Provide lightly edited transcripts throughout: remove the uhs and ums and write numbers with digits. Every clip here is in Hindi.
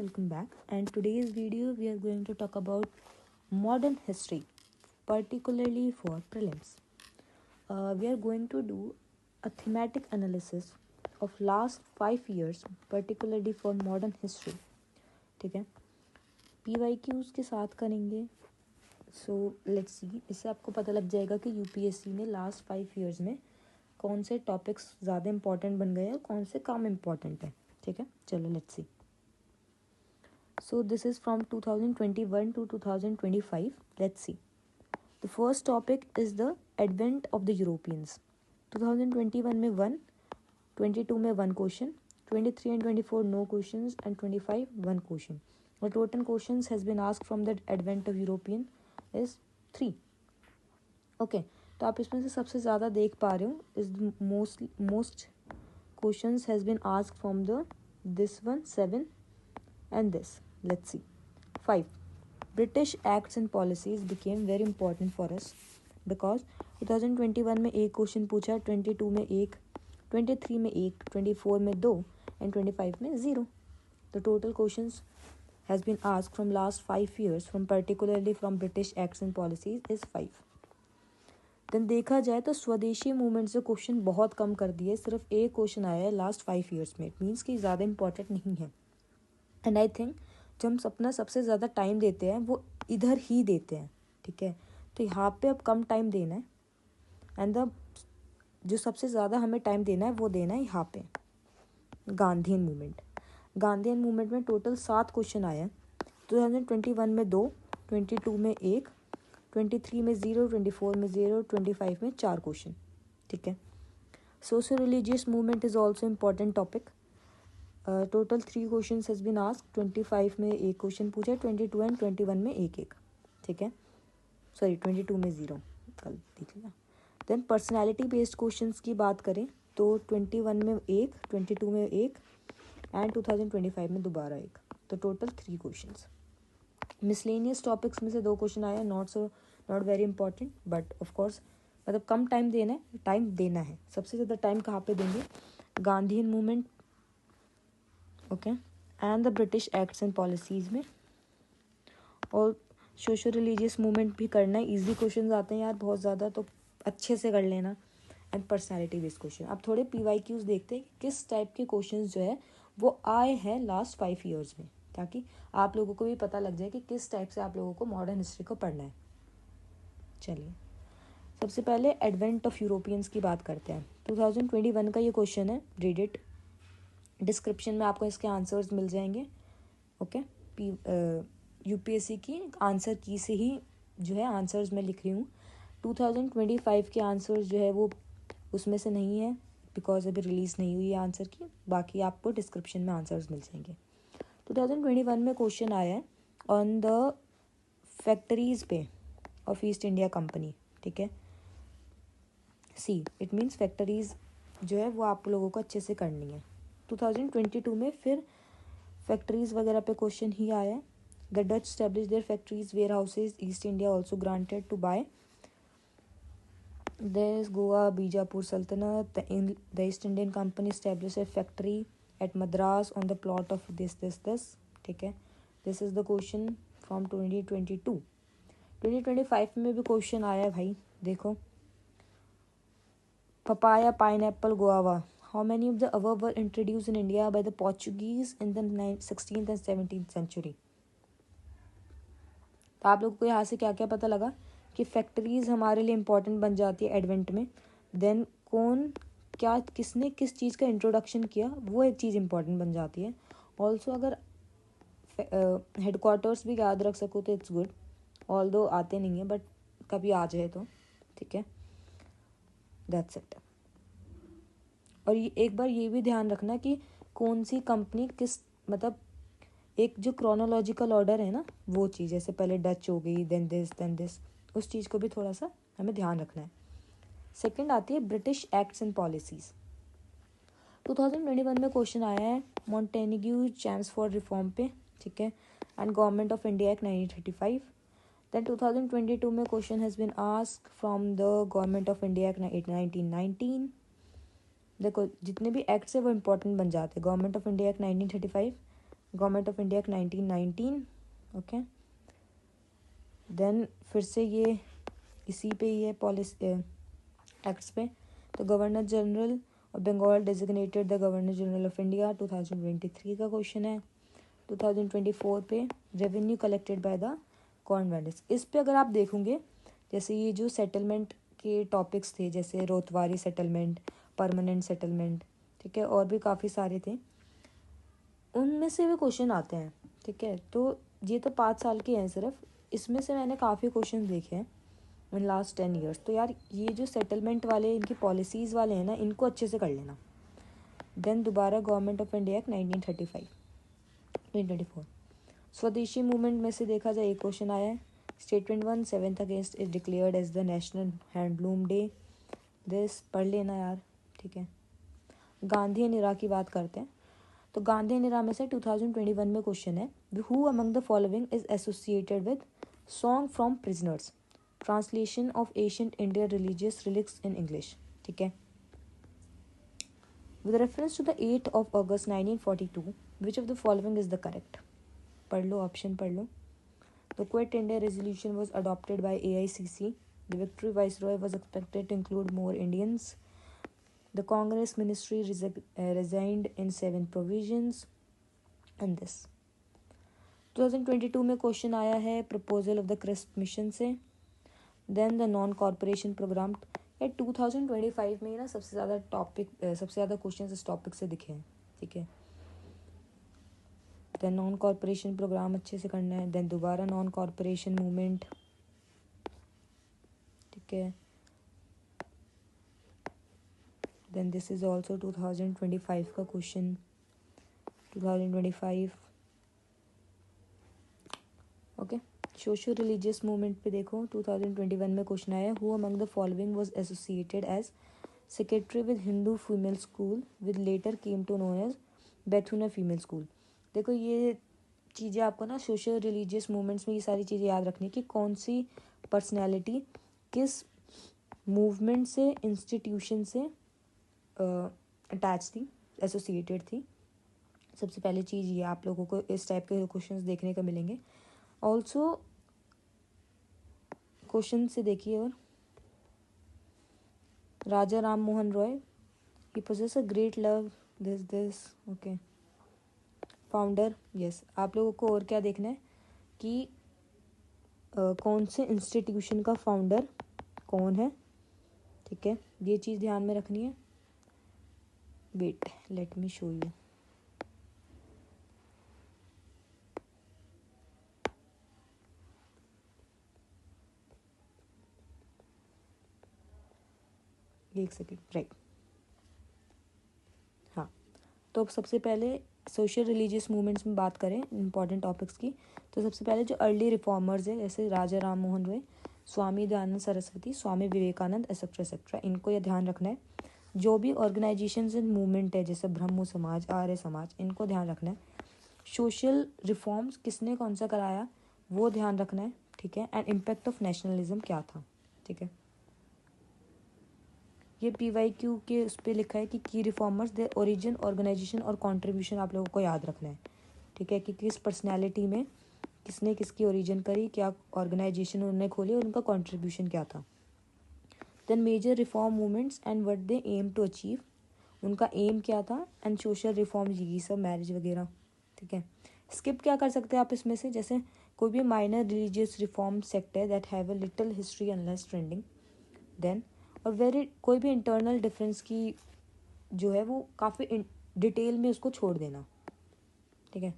welcome back. And today's video we are going to talk about modern history, particularly for prelims. We are going to do a thematic analysis of last 5 years, particularly for modern history. ठीक है, PYQs के साथ करेंगे. सो लेट्स सी, इससे आपको पता लग जाएगा कि यूपीएससी ने लास्ट 5 years में कौन से टॉपिक्स ज़्यादा इंपॉर्टेंट बन गए और कौन से कम इम्पॉर्टेंट है. ठीक है, चलो let's see. So this is from 2021 to 2025. Let's see. The first topic is the advent of the Europeans. 2021 में 1, 22 में 1 question, 23 and 24 no questions, and 25 1 question. The total questions has been asked from the advent of European is 3. Okay, तो आप इसमें से सबसे ज़्यादा देख पा रहे हो is most questions has been asked from the this one 7 and this. Let's see. 5. British acts and policies became very important for us because 2021 में एक क्वेश्चन पूछा, 22 में एक, 23 में एक, 24 में 2 and 25 में 0. The total questions has been asked from last 5 years from particularly from British acts and policies is 5. Then देखा जाए तो स्वदेशी मूवमेंट से क्वेश्चन बहुत कम कर दिए, सिर्फ एक क्वेश्चन आया है लास्ट 5 years में. इट मीन्स कि ज़्यादा इंपॉर्टेंट नहीं है. एंड आई थिंक जो हम अपना सबसे ज़्यादा टाइम देते हैं वो इधर ही देते हैं. ठीक है, तो यहाँ पे अब कम टाइम देना है एंड द जो सबसे ज़्यादा हमें टाइम देना है वो देना है यहाँ पे गांधीयन मूवमेंट. गांधीयन मूवमेंट में टोटल 7 क्वेश्चन आए हैं. 2021 में 2, 22 में 1, 23 में 0, 24 में 0, 25 में 4 क्वेश्चन. ठीक है. Social religious movement is also important topic. Total 3 question has been ask. 25 में एक क्वेश्चन पूछा, 22 एंड 21 में एक. ठीक है, सॉरी 22 में 0, कल देख लिया. देन पर्सनैलिटी बेस्ड क्वेश्चंस की बात करें तो 21 में एक, 22 में एक एंड 2025 में दोबारा एक. तो टोटल 3 क्वेश्चंस. मिसलेनियस टॉपिक्स में से 2 क्वेश्चन आए. Not very important but of course मतलब कम टाइम देना है. सबसे ज़्यादा टाइम कहाँ पे देंगे? Gandhian movement, okay, and the British acts and policies में. और सोशल रिलीजियस मूवमेंट भी करना है. ईजी क्वेश्चन आते हैं यार बहुत ज़्यादा, तो अच्छे से कर लेना. And personality based question. अब थोड़े PYQs देखते हैं कि किस टाइप के क्वेश्चन जो है वो आए हैं लास्ट 5 years में, ताकि आप लोगों को भी पता लग जाए कि किस टाइप से आप लोगों को मॉडर्न हिस्ट्री को पढ़ना है. चलिए, सबसे पहले एडवेंट ऑफ यूरोपियंस की बात करते हैं. 2021 का ये क्वेश्चन है. Read it. डिस्क्रिप्शन में आपको इसके आंसर्स मिल जाएंगे. ओके, यूपीएससी की आंसर की से ही जो है आंसर्स मैं लिख रही हूँ. 2025 के आंसर्स जो है वो उसमें से नहीं है बिकॉज अभी रिलीज़ नहीं हुई है आंसर की. बाकी आपको डिस्क्रिप्शन में आंसर्स मिल जाएंगे. 2021 में क्वेश्चन आया है ऑन द फैक्ट्रीज पे ऑफ ईस्ट इंडिया कंपनी. ठीक है, सी इट मीन्स फैक्ट्रीज जो है वो आप लोगों को अच्छे से करनी है. 2022 में फिर फैक्ट्रीज वगैरह पे क्वेश्चन ही आया है. The Dutch establish their factories warehouses East India also granted to buy. There's Goa, Bijapur Sultanate. The East Indian Company established a factory at Madras on the plot of this. ठीक है, this is the question from 2022. 2025 में भी क्वेश्चन आया है भाई. देखो, papaya, pineapple, guava. How many of the above were introduced in India by the Portuguese in the 16th and 17th century? तो आप लोगों को यहाँ से क्या क्या पता लगा कि फैक्ट्रीज हमारे लिए इम्पोर्टेंट बन जाती है एडवेंट में. देन किसने किस चीज़ का इंट्रोडक्शन किया वो एक चीज़ इम्पोर्टेंट बन जाती है. ऑल्सो अगर हेडक्वार्टर्स भी याद रख सको तो इट्स गुड. ऑल्दो आते नहीं है बट कभी आ जाए तो. ठीक है, दैट्स इट. और ये एक बार ये भी ध्यान रखना कि कौन सी कंपनी किस मतलब एक जो क्रोनोलॉजिकल ऑर्डर है ना वो चीज़, जैसे पहले डच हो गई देन दिस, उस चीज़ को भी थोड़ा सा हमें ध्यान रखना है. सेकंड आती है ब्रिटिश एक्ट्स एंड पॉलिसीज़. 2021 में क्वेश्चन आया है मॉन्टेनिग्यू चैम्स फॉर रिफॉर्म पे. ठीक है, and Government of India Act 1935. Then 2022 में question has been ask from the Government of India Act 1919. देखो जितने भी एक्ट्स है वो इम्पोर्टेंट बन जाते हैं. Government of India Act 1935, Government of India Act 1919, okay. Then फिर से ये इसी पे ही है, पॉलिसी एक्ट्स पे। तो Governor General of Bengal designated the Governor General of India 2023 का क्वेश्चन है। 2024 पे revenue collected by the Cornwallis. इस पे अगर आप देखोगे, जैसे ये जो सेटलमेंट के टॉपिक्स थे, जैसे रोतवारी सेटलमेंट, परमानेंट सेटलमेंट, ठीक है, और भी काफ़ी सारे थे, उनमें से भी क्वेश्चन आते हैं, ठीक है। तो ये तो 5 साल के हैं सिर्फ, इसमें से मैंने काफ़ी क्वेश्चन देखे हैं इन लास्ट 10 ईयर्स। तो यार ये जो सेटलमेंट वाले इनकी पॉलिसीज़ वाले हैं ना, इनको अच्छे से कर लेना। देन दोबारा गवर्नमेंट ऑफ इंडिया एक्ट 1935 2024। स्वदेशी मूवमेंट में से देखा जाए, एक क्वेश्चन आया है। Statement 1, 7th August is declared as the national handloom day. This पढ़ लेना यार, ठीक है। गांधी एंड इरा की बात करते हैं। तो गांधी एंड इरा में से 2021 में क्वेश्चन है, who among the following is associated with song from prisoners, translation of ancient Indian religious relics in English, ठीक है। With reference to the 8th of August 1942, which of the following is the correct? पढ़ लो, ऑप्शन पढ़ लो। The Quit India resolution was adopted by AICC. The Victory Viceroy was expected to include more Indians. The Congress ministry resigned in 7 provisions. And this 2022 में क्वेश्चन आया है proposal of the Cripps mission से। Then the non cooperation programme. या 2025 में ही ना सबसे ज़्यादा क्वेश्चन इस टॉपिक से दिखे हैं, ठीक है। देन नॉन कॉर्पोरेशन प्रोग्राम अच्छे से करना है। देन दोबारा नॉन कॉर्पोरेशन मूवमेंट, ठीक है। देन दिस इज ऑल्सो 2025 का question, 2025, okay. Social religious movement पे देखो, 2021 में क्वेश्चन आया, who among the following was associated as secretary with Hindu female school with later came to known as Bethune female school. देखो ये चीज़ें आपको ना सोशल रिलीजियस मूवमेंट्स में ये सारी चीज़ें याद रखनी है कि कौन सी पर्सनैलिटी किस मूवमेंट से, इंस्टीट्यूशन से अटैच थी, एसोसिएटेड थी। सबसे पहली चीज़ ये, आप लोगों को इस टाइप के क्वेश्चंस देखने को मिलेंगे। ऑल्सो क्वेश्चन से देखिए, और Raja Ram Mohan Roy, he possess a great love this, okay. Founder, yes. आप लोगों को और क्या देखना है कि कौन से इंस्टीट्यूशन का फाउंडर कौन है, ठीक है, ये चीज़ ध्यान में रखनी है। Wait, let me show you. एक सेकेंड, राइट, हाँ। तो अब सबसे पहले सोशल रिलीजियस मूवमेंट्स में बात करें इंपॉर्टेंट टॉपिक्स की, तो सबसे पहले जो अर्ली रिफॉर्मर्स है, जैसे राजा राम मोहन रॉय, स्वामी दयानंद सरस्वती, स्वामी विवेकानंद, एक्सेट्रा एक्सेट्रा, इनको यह ध्यान रखना है। जो भी ऑर्गेनाइजेशंस एंड मूवमेंट है, जैसे ब्रह्मो समाज, आर्य समाज, इनको ध्यान रखना है। सोशल रिफॉर्म्स किसने कौन सा कराया, वो ध्यान रखना है, ठीक है। एंड इम्पैक्ट ऑफ नेशनलिज्म क्या था, ठीक है। ये PYQ के उस पर लिखा है कि की रिफॉर्मर्स, द ओरिजिन, ऑर्गेनाइजेशन और कंट्रीब्यूशन आप लोगों को याद रखना है, ठीक है, कि किस पर्सनैलिटी में किसने किसकी ओरिजिन करी, क्या ऑर्गेनाइजेशन उन्होंने खोली और उनका कंट्रीब्यूशन क्या था। Then major reform movements and what they aim to achieve, उनका एम क्या था। एंड सोशल रिफॉर्म्स, यही सब मैरिज वगैरह, ठीक है। स्किप क्या कर सकते हैं आप इसमें से, जैसे कोई भी minor religious reform sector that have a little history unless trending. Then और वेरी कोई भी इंटरनल डिफरेंस की जो है वो काफ़ी डिटेल में उसको छोड़ देना, ठीक है।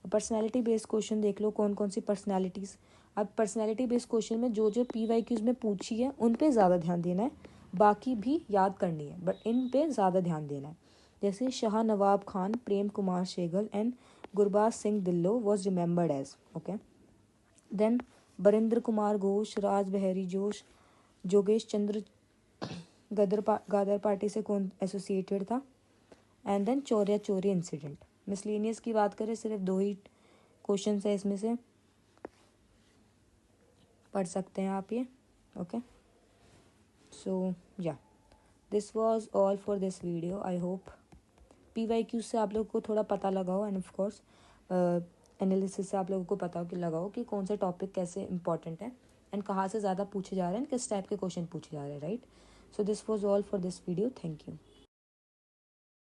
पर्सनैलिटी बेस्ड क्वेश्चन देख लो, कौन कौन सी पर्सनैलिटीज़। अब पर्सनैलिटी बेस्ड क्वेश्चन में जो जो PYQs में पूछी है उन पे ज़्यादा ध्यान देना है, बाकी भी याद करनी है बट इन पे ज़्यादा ध्यान देना है। जैसे Shah Nawaz Khan, Prem Kumar Sehgal and Gurbaksh Singh Dhillon was remembered as, okay. Then Barindra Kumar Ghosh, Rash Behari Bose, जोगेश Chandra गादर party से कौन एसोसिएटेड था। एंड देन चौरिया चोरी इंसिडेंट। मिसलेनियस की बात करें, सिर्फ 2 ही क्वेश्चन है इसमें से, पढ़ सकते हैं आप ये, ओके। सो या this was all for this video. I hope PYQ से आप लोगों को थोड़ा पता लगाओ एंड ऑफ कोर्स एनालिसिस से आप लोगों को पता हो कि लगाओ कि कौन से टॉपिक कैसे इंपॉर्टेंट है एंड कहाँ से ज़्यादा पूछे जा रहे हैं, किस टाइप के क्वेश्चन पूछे जा रहे हैं, right. So this was all for this video. Thank you.